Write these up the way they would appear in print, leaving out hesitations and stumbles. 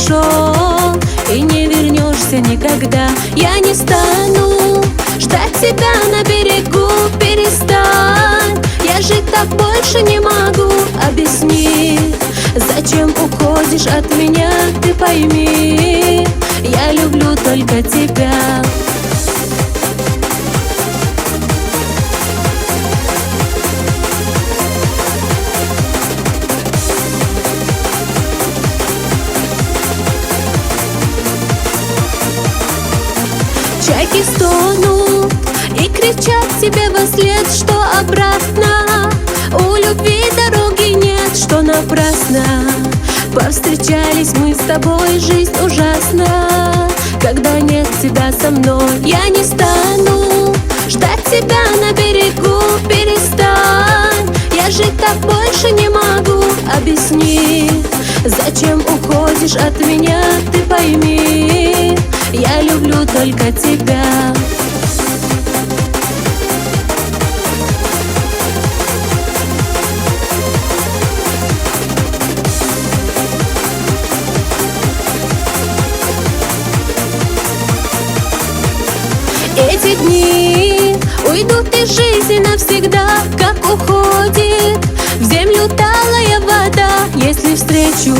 ушел и не вернешься никогда. Я не стану ждать тебя на берегу, перестань. Я жить так больше не могу. Объясни, зачем уходишь от меня, ты пойми, я люблю только тебя. Чайки стонут и кричат тебе вослед, что обратно у любви дороги нет, что напрасно повстречались мы с тобой. Жизнь ужасна, когда нет тебя со мной. Я не стану ждать тебя на берегу, перестань. Я жить так больше не могу. Объясни, зачем уходишь от меня, ты пойми, я люблю только тебя. Эти дни уйдут из жизни навсегда, как уходит в землю талая вода. Если встречу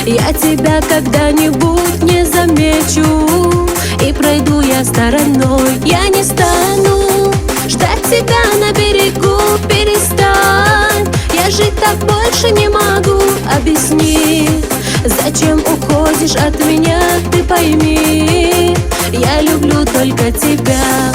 я тебя когда-нибудь, не замечу и пройду я стороной. Я не стану ждать тебя на берегу, перестань. Я жить так больше не могу. Объясни, зачем уходишь от меня, ты пойми, я люблю только тебя.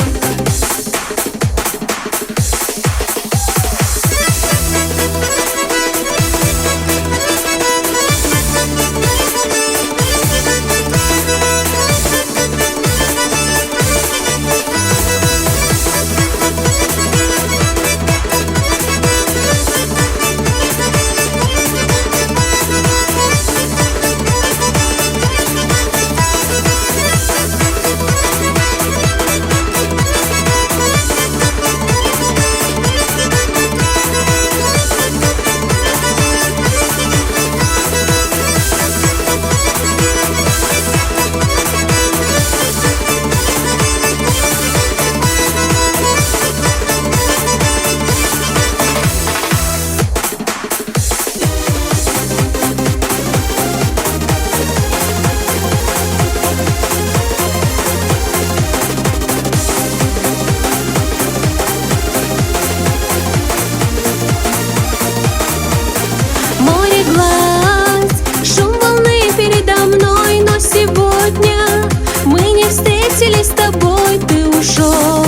Встретились с тобой, ты ушел,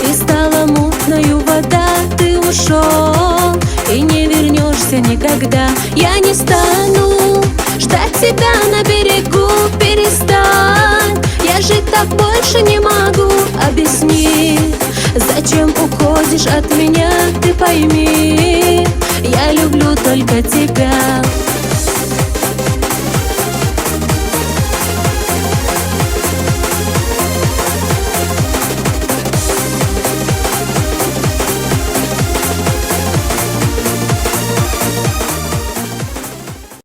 и стала мутною вода. Ты ушел и не вернешься никогда. Я не стану ждать тебя на берегу, перестань. Я жить так больше не могу. Объясни, зачем уходишь от меня, ты пойми, я люблю только тебя.